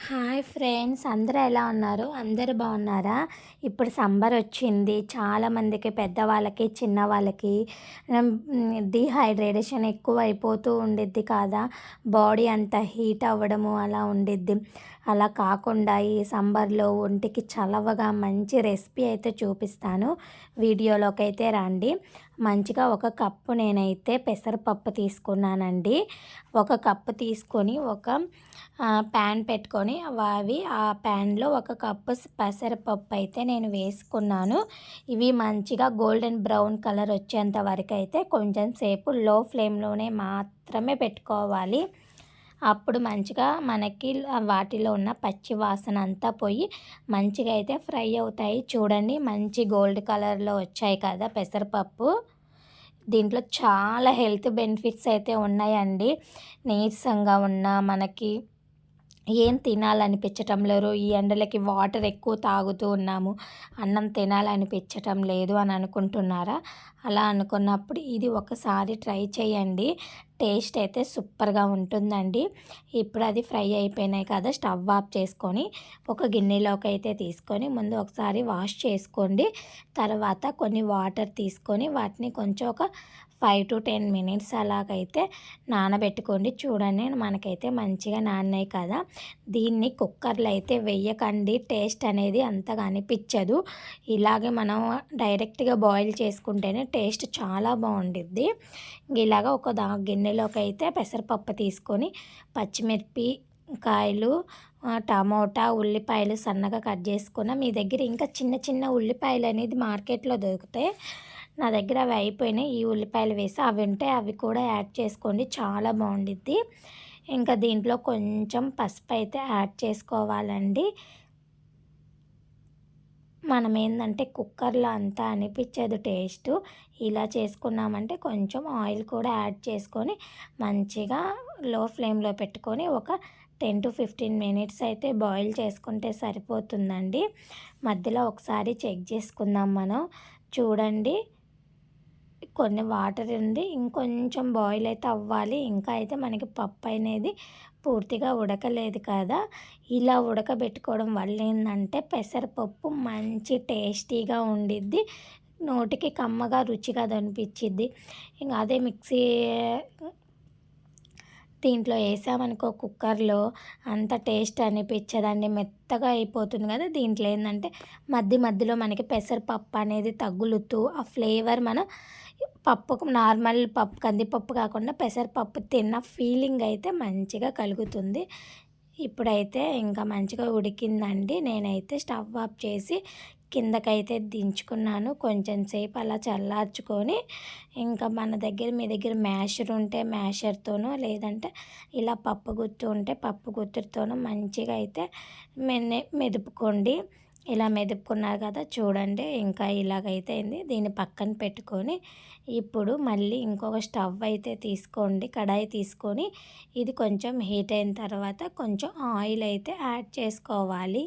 Hi friends, అందరూ ఎలా ఉన్నారు? అందరూ బాగున్నారా? ఇప్పుడు సమ్మర్ వచ్చింది. చాలామందికి, పెద్దవాళ్ళకి, చిన్నవాళ్ళకి డీహైడ్రేషన్ ఎక్కువ అయిపోతూ ఉండిద్ది కదా. బాడీ అంతా హీట్ అవ్వడము అలా ఉండిద్ది. అలా కాకుండా ఈ సమ్మర్లో ఒంటికి చలవగా మంచి రెసిపీ అయితే చూపిస్తాను. వీడియోలోకి అయితే రండి. మంచిగా ఒక కప్పు నేనైతే పెసరపప్పు తీసుకున్నానండి. ఒక కప్పు తీసుకొని ఒక ప్యాన్ పెట్టుకొని ఆ ప్యాన్లో ఒక కప్పు పెసరపప్పు అయితే నేను వేసుకున్నాను. ఇవి మంచిగా గోల్డెన్ బ్రౌన్ కలర్ వచ్చేంత వరకు అయితే కొంచెం సేపు లో ఫ్లేమ్లోనే మాత్రమే పెట్టుకోవాలి. అప్పుడు మంచిగా మనకి వాటిలో ఉన్న పచ్చి వాసన అంతా పోయి మంచిగా అయితే ఫ్రై అవుతాయి. చూడండి, మంచి గోల్డ్ కలర్లో వచ్చాయి కదా పెసరపప్పు. దీంట్లో చాలా హెల్త్ బెనిఫిట్స్ అయితే ఉన్నాయండి. నీరసంగా ఉన్న మనకి ఏం తినాలనిపించటం లేదు, ఈ ఎండలకి వాటర్ ఎక్కువ తాగుతూ ఉన్నాము, అన్నం తినాలనిపించటం లేదు అని అనుకుంటున్నారా? అలా అనుకున్నప్పుడు ఇది ఒకసారి ట్రై చేయండి. టేస్ట్ అయితే సూపర్గా ఉంటుందండి. ఇప్పుడు అది ఫ్రై అయిపోయినాయి కదా, స్టవ్ ఆఫ్ చేసుకొని ఒక గిన్నెలోకి అయితే తీసుకొని ముందు ఒకసారి వాష్ చేసుకోండి. తర్వాత కొన్ని వాటర్ తీసుకొని వాటిని కొంచెం ఒక 5 to 10 మినిట్స్ అలాగైతే నానబెట్టుకోండి. చూడండి, మనకైతే మంచిగా నానినాయి కదా. దీన్ని కుక్కర్లో అయితే వేయకండి, టేస్ట్ అనేది అంతగా అనిపించదు. ఇలాగే మనం డైరెక్ట్గా బాయిల్ చేసుకుంటేనే టేస్ట్ చాలా బాగుండిద్ది. ఇలాగ ఒక గిన్నెలోకి అయితే పెసరపప్పు తీసుకొని పచ్చిమిర్చి కాయలు, టమోటా, ఉల్లిపాయలు సన్నగా కట్ చేసుకున్న, మీ దగ్గర ఇంకా చిన్న చిన్న ఉల్లిపాయలు అనేది మార్కెట్లో దొరుకుతాయి. నా దగ్గర అవి అయిపోయినాయి. ఈ ఉల్లిపాయలు వేసి అవి ఉంటే అవి కూడా యాడ్ చేసుకోండి, చాలా బాగుండిద్ది. ఇంకా దీంట్లో కొంచెం పసుపు అయితే యాడ్ చేసుకోవాలండి. మనం ఏంటంటే కుక్కర్లో అంతా అనిపించదు టేస్ట్. ఇలా చేసుకున్నామంటే కొంచెం ఆయిల్ కూడా యాడ్ చేసుకొని మంచిగా లో ఫ్లేమ్లో పెట్టుకొని ఒక 10 to 15 మినిట్స్ అయితే బాయిల్ చేసుకుంటే సరిపోతుందండి. మధ్యలో ఒకసారి చెక్ చేసుకుందాం మనం. చూడండి, కొన్ని వాటర్ ఉంది, ఇంకొంచెం బాయిల్ అయితే అవ్వాలి. ఇంకా అయితే మనకి పప్పు అనేది పూర్తిగా ఉడకలేదు కదా. ఇలా ఉడకబెట్టుకోవడం వల్ల ఏంటంటే పెసరపప్పు మంచి టేస్టీగా ఉండిద్ది, నోటికి కమ్మగా రుచిగా అనిపించిద్ది. ఇంకా అదే మిక్సీ దీంట్లో వేసామనుకో కుక్కర్లో అంత టేస్ట్ అనిపించదండి, మెత్తగా అయిపోతుంది కదా. దీంట్లో ఏంటంటే మధ్యలో మనకి పెసరపప్పు అనేది తగులుతూ ఆ ఫ్లేవర్ మన పప్పుకు, నార్మల్ పప్పు కందిపప్పు కాకుండా పెసరపప్పు తిన్న ఫీలింగ్ అయితే మంచిగా కలుగుతుంది. ఇప్పుడైతే ఇంకా మంచిగా ఉడికిందండి. నేనైతే స్టవ్ ఆఫ్ చేసి కిందకైతే దించుకున్నాను. కొంచెం సేపు అలా చల్లార్చుకొని ఇంకా మీ దగ్గర మ్యాషర్ ఉంటే మ్యాషర్తోనో, లేదంటే ఇలా పప్పు గుత్తు ఉంటే పప్పు గుత్తుతోనో మంచిగా అయితే మెదుపుకోండి. ఇలా మెదుపుకున్నారు కదా, చూడండి ఇంకా ఇలాగైతే అయింది. దీన్ని పక్కన పెట్టుకొని ఇప్పుడు మళ్ళీ ఇంకొక స్టవ్ అయితే తీసుకోండి, కడాయి తీసుకొని ఇది కొంచెం హీట్ అయిన తర్వాత కొంచెం ఆయిల్ అయితే యాడ్ చేసుకోవాలి.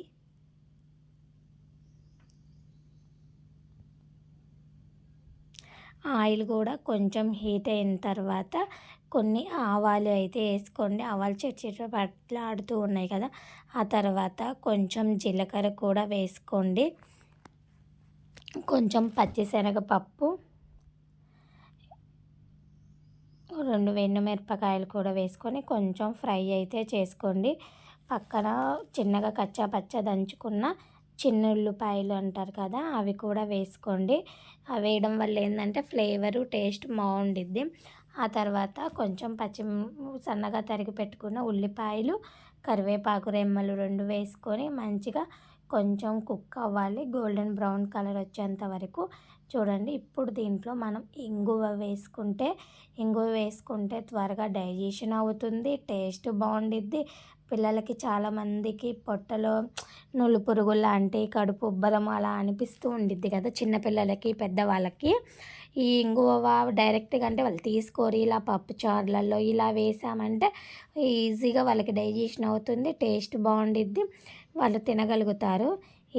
ఆయిల్ కూడా కొంచెం హీట్ అయిన తర్వాత కొన్ని ఆవాలు అయితే వేసుకోండి. ఆవాలు చిటపటలాడుతూ ఉన్నాయి కదా. ఆ తర్వాత కొంచెం జీలకర్ర కూడా వేసుకోండి. కొంచెం పచ్చిశనగపప్పు, 2 ఎండుమిరపకాయలు కూడా వేసుకొని కొంచెం ఫ్రై అయితే చేసుకోండి. పక్కన చిన్నగా కచ్చా పచ్చా దంచుకున్న చిన్న ఉల్లిపాయలు అంటారు కదా, అవి కూడా వేసుకోండి. అవి వేయడం వల్ల ఏంటంటే ఫ్లేవరు టేస్ట్ బాగుండిద్ది. ఆ తర్వాత కొంచెం సన్నగా తరిగి పెట్టుకున్న ఉల్లిపాయలు, కరివేపాకు రెమ్మలు 2 వేసుకొని మంచిగా కొంచెం కుక్ అవ్వాలి, గోల్డెన్ బ్రౌన్ కలర్ వచ్చేంత వరకు. చూడండి, ఇప్పుడు దీంట్లో మనం ఇంగువ వేసుకుంటే త్వరగా డైజెషన్ అవుతుంది, టేస్ట్ బాగుండిద్ది. పిల్లలకి చాలామందికి పొట్టలో నులు పురుగు లాంటి, కడుపు ఉబ్బరం అలా అనిపిస్తూ ఉండిద్ది కదా చిన్నపిల్లలకి, పెద్దవాళ్ళకి. ఈ ఇంగువ డైరెక్ట్గా అంటే వాళ్ళు తీసుకోరు, ఇలా పప్పు చారులలో ఇలా వేసామంటే ఈజీగా వాళ్ళకి డైజెషన్ అవుతుంది, టేస్ట్ బాగుండిద్ది, వాళ్ళు తినగలుగుతారు.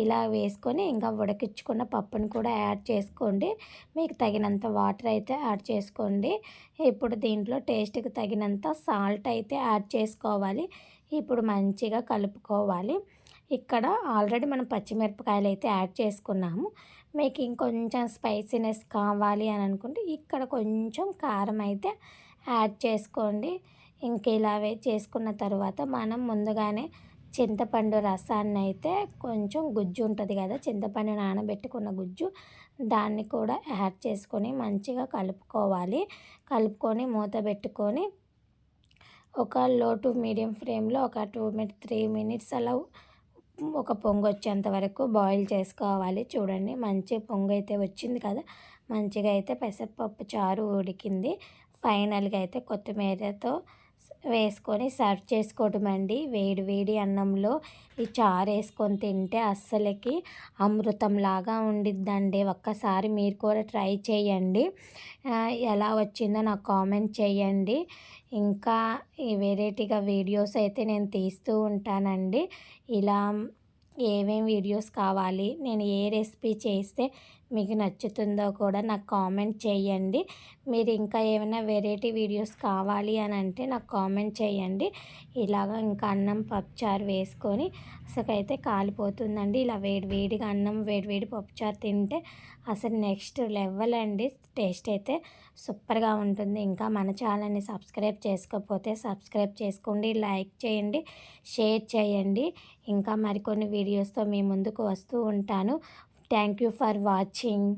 ఇలా వేసుకొని ఇంకా ఉడికించుకున్న పప్పును కూడా యాడ్ చేసుకోండి. మీకు తగినంత వాటర్ అయితే యాడ్ చేసుకోండి. ఇప్పుడు దీంట్లో టేస్ట్కి తగినంత సాల్ట్ అయితే యాడ్ చేసుకోవాలి. ఇప్పుడు మంచిగా కలుపుకోవాలి. ఇక్కడ ఆల్రెడీ మనం పచ్చిమిరపకాయలు అయితే యాడ్ చేసుకున్నాము. మీకు ఇంకొంచెం స్పైసీనెస్ కావాలి అని అనుకుంటే ఇక్కడ కొంచెం కారం అయితే యాడ్ చేసుకోండి. ఇంక ఇలా చేసుకున్న తర్వాత మనం ముందుగానే చింతపండు రసాన్ని అయితే కొంచెం గుజ్జు ఉంటుంది కదా, చింతపండు నానబెట్టుకున్న గుజ్జు, దాన్ని కూడా యాడ్ చేసుకొని మంచిగా కలుపుకోవాలి. కలుపుకొని మూత పెట్టుకొని ఒక లో టు మీడియం ఫ్లేమ్లో ఒక 3 మినిట్స్ అలా ఒక పొంగు వచ్చేంత వరకు బాయిల్ చేసుకోవాలి. చూడండి మంచి పొంగు అయితే వచ్చింది కదా, మంచిగా అయితే పెసరపప్పు చారు ఉడికింది. ఫైనల్గా అయితే కొత్తిమీరతో వేసుకొని సర్వ్ చేసుకోవటం అండి. వేడి వేడి అన్నంలో ఈ చారు వేసుకొని తింటే అస్సలకి అమృతంలాగా ఉండిద్దండి. ఒక్కసారి మీరు కూడా ట్రై చేయండి. ఎలా వచ్చిందో నాకు కామెంట్ చేయండి. ఇంకా ఈ వెరైటీగా వీడియోస్ అయితే నేను తీస్తూ ఉంటానండి. ఇలా ఏమేమి వీడియోస్ కావాలి, నేను ఏ రెసిపీ చేస్తే మీకు నచ్చుతుందో కూడా నాకు కామెంట్ చేయండి. మీరు ఇంకా ఏమైనా వెరైటీ వీడియోస్ కావాలి అని అంటే నాకు కామెంట్ చేయండి. ఇలాగ ఇంకా అన్నం పప్పుచారు వేసుకొని అసలైతే కాలిపోతుందండి. ఇలా వేడివేడిగా అన్నం వేడివేడి పప్పుచారు తింటే అసలు నెక్స్ట్ లెవెల్ అండి. టేస్ట్ అయితే సూపర్గా ఉంటుంది. ఇంకా మన ఛానల్ని సబ్స్క్రైబ్ చేసుకోకపోతే సబ్స్క్రైబ్ చేసుకోండి, లైక్ చేయండి, షేర్ చేయండి. ఇంకా మరికొన్ని వీడియోస్తో మీ ముందుకు వస్తూ ఉంటాను. Thank you for watching.